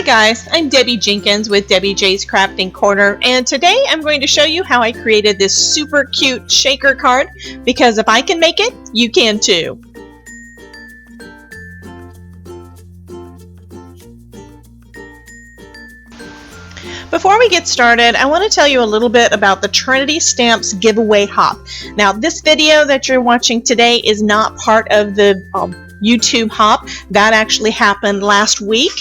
guys, I'm Debbie Jenkins with Debbie J's Crafting Corner, and today I'm going to show you how I created this super cute shaker card, because if I can make it, you can too. Before we get started, I want to tell you a little bit about the Trinity Stamps giveaway hop. Now, this video that you're watching today is not part of the YouTube hop. That actually happened last week.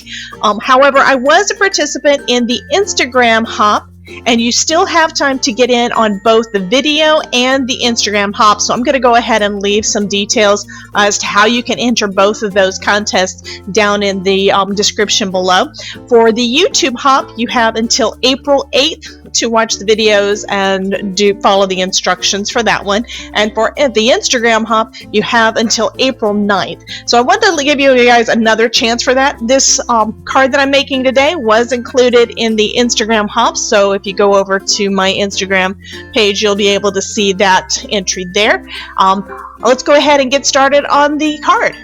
However, I was a participant in the Instagram hop, and you still have time to get in on both the video and the Instagram hop. So I'm going to go ahead and leave some details as to how you can enter both of those contests down in the description below. For the YouTube hop, you have until April 8th to watch the videos and follow the instructions for that one. And for the Instagram hop, you have until April 9th. So I wanted to give you guys another chance for that. This card that I'm making today was included in the Instagram hop. So if you go over to my Instagram page, you'll be able to see that entry there. Let's go ahead and get started on the card.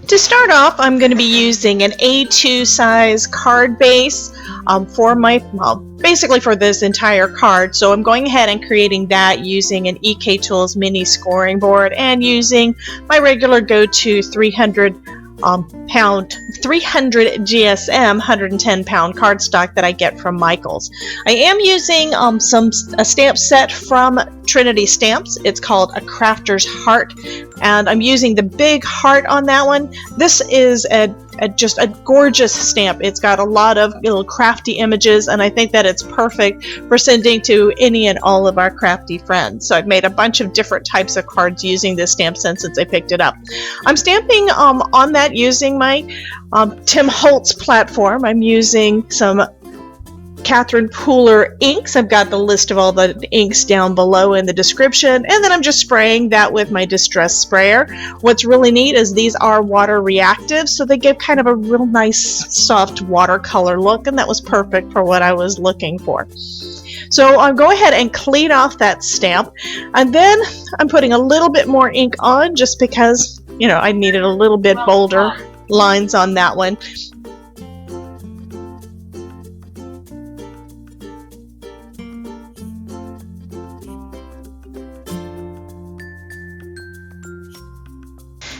To start off, I'm going to be using an A2 size card base for my, basically for this entire card. So I'm going ahead and creating that using an EK Tools mini scoring board and using my regular go-to 300 GSM 110 pound cardstock that I get from Michaels. I am using a stamp set from Trinity Stamps. It's called a Crafter's Heart, and I'm using the big heart on that one. This is just a gorgeous stamp. It's got a lot of little crafty images, and I think that it's perfect for sending to any and all of our crafty friends. So I've made a bunch of different types of cards using this stamp set since I picked it up. I'm stamping on that using my Tim Holtz platform. I'm using some Catherine Pooler inks. I've got the list of all the inks down below in the description, and then I'm just spraying that with my distress sprayer. What's really neat is these are water reactive, so they give kind of a real nice soft watercolor look, and that was perfect for what I was looking for. So I'll go ahead and clean off that stamp, and then I'm putting a little bit more ink on just because, you know, I needed a little bit bolder lines on that one.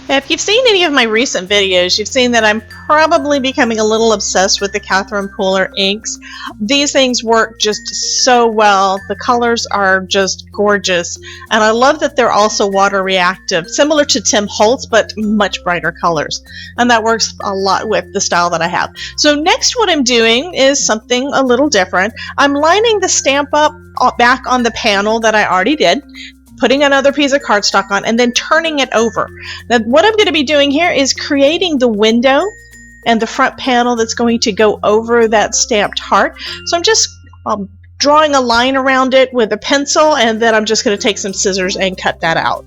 If you've seen any of my recent videos, you've seen that I'm probably becoming a little obsessed with the Catherine Pooler inks. These things work just so well. The colors are just gorgeous, and I love that they're also water reactive, similar to Tim Holtz, but much brighter colors, and that works a lot with the style that I have. So next, what I'm doing is something a little different. I'm lining the stamp up back on the panel that I already did, putting another piece of cardstock on, and then turning it over. Now, what I'm going to be doing here is creating the window and the front panel that's going to go over that stamped heart. So I'm just drawing a line around it with a pencil, and then I'm just going to take some scissors and cut that out.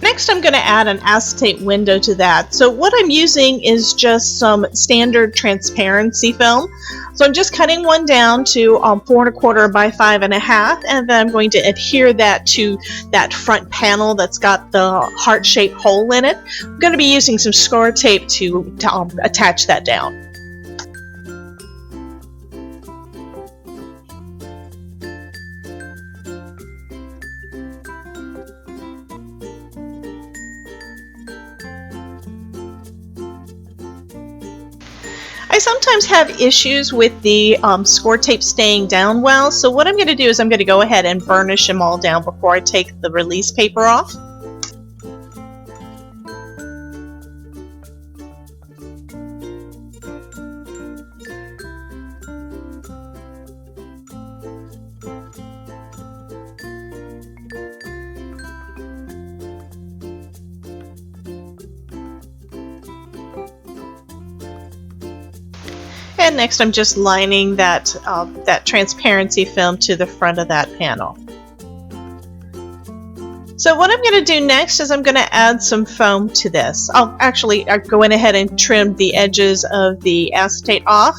Next, I'm going to add an acetate window to that. So what I'm using is just some standard transparency film. So I'm just cutting one down to 4 1/4 by 5 1/2, and then I'm going to adhere that to that front panel that's got the heart-shaped hole in it. I'm going to be using some score tape to attach that down. I sometimes have issues with the score tape staying down well, so what I'm going to do is I'm going to go ahead and burnish them all down before I take the release paper off. And next I'm just lining that, that transparency film to the front of that panel. So what I'm going to do next is I'm going to add some foam to this. I'll go in ahead and trim the edges of the acetate off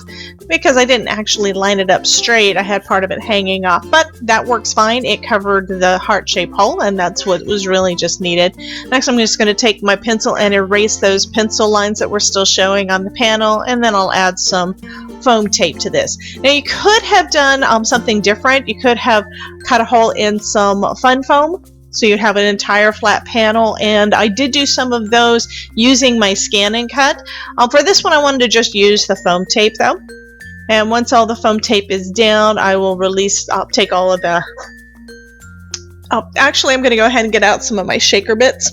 because I didn't actually line it up straight. I had part of it hanging off, but that works fine. It covered the heart-shaped hole, and that's what was really just needed. Next I'm just going to take my pencil and erase those pencil lines that were still showing on the panel, and then I'll add some foam tape to this. Now you could have done something different. You could have cut a hole in some fun foam, so you'd have an entire flat panel, and I did do some of those using my scan and cut. For this one I wanted to just use the foam tape though. And once all the foam tape is down, I will take all of the... actually I'm going to go ahead and get out some of my shaker bits.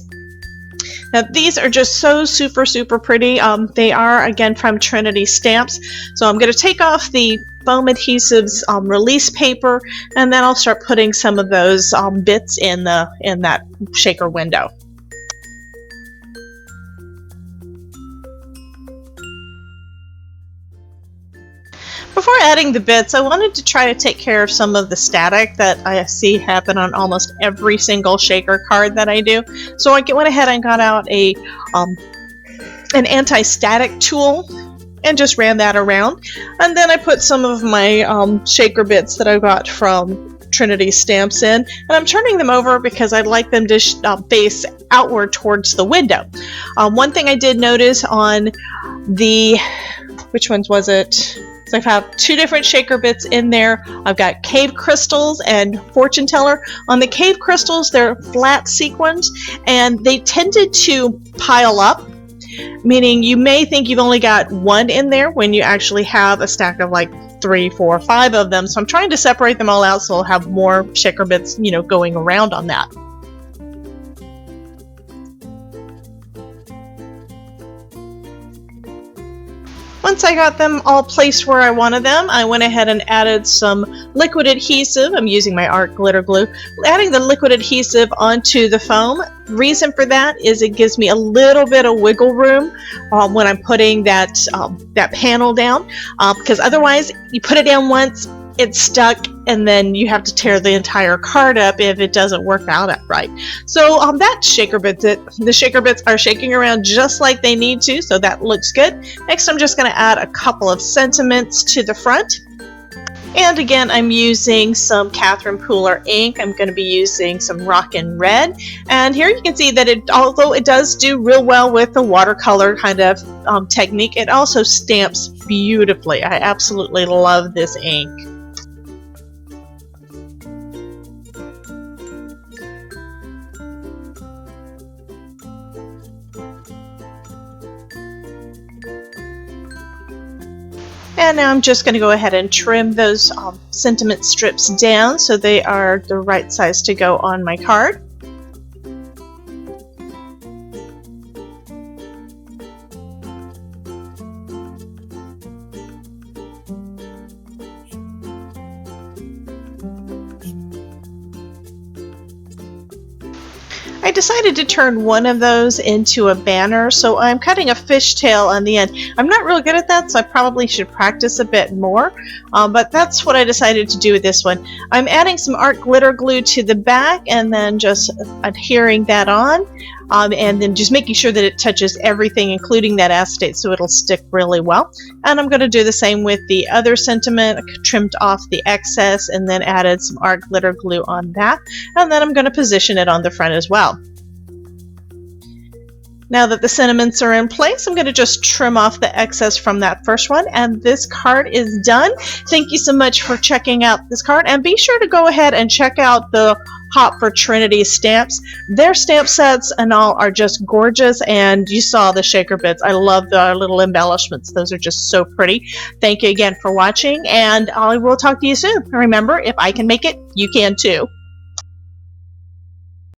Now these are just so super pretty. They are again from Trinity Stamps. So I'm going to take off the foam adhesives release paper, and then I'll start putting some of those bits in that shaker window. Before adding the bits, I wanted to try to take care of some of the static that I see happen on almost every single shaker card that I do. So I went ahead and got out an anti-static tool and just ran that around. And then I put some of my shaker bits that I got from Trinity Stamps in, and I'm turning them over because I'd like them to face outward towards the window. One thing I did notice on the, which ones was it? So I have two different shaker bits in there. I've got cave crystals and fortune teller. On the cave crystals, they're flat sequins, and they tended to pile up, meaning you may think you've only got one in there when you actually have a stack of like 3, 4, 5 of them. So I'm trying to separate them all out so I'll have more shaker bits, going around on that. Once I got them all placed where I wanted them, I went ahead and added some liquid adhesive. I'm using my art glitter glue. Adding the liquid adhesive onto the foam. Reason for that is it gives me a little bit of wiggle room when I'm putting that panel down, because otherwise you put it down once, it's stuck, and then you have to tear the entire card up if it doesn't work out right. So that shaker bits, the shaker bits are shaking around just like they need to, so that looks good. Next I'm just going to add a couple of sentiments to the front. And again, I'm using some Catherine Pooler ink. I'm going to be using some Rockin' Red. And here you can see that although it does do real well with the watercolor kind of technique, it also stamps beautifully. I absolutely love this ink. And now I'm just going to go ahead and trim those sentiment strips down so they are the right size to go on my card. I decided to turn one of those into a banner, so I'm cutting a fishtail on the end. I'm not real good at that, so I probably should practice a bit more, but that's what I decided to do with this one. I'm adding some art glitter glue to the back and then just adhering that on, and then just making sure that it touches everything, including that acetate, so it'll stick really well. And I'm going to do the same with the other sentiment. I trimmed off the excess and then added some art glitter glue on that, and then I'm going to position it on the front as well. Now that the sentiments are in place, I'm going to just trim off the excess from that first one, and this card is done. Thank you so much for checking out this card, and be sure to go ahead and check out the hop for Trinity stamps. Their stamp sets and all are just gorgeous, and you saw the shaker bits. I love the little embellishments. Those are just so pretty. Thank you again for watching, and I will talk to you soon. Remember, if I can make it, you can too.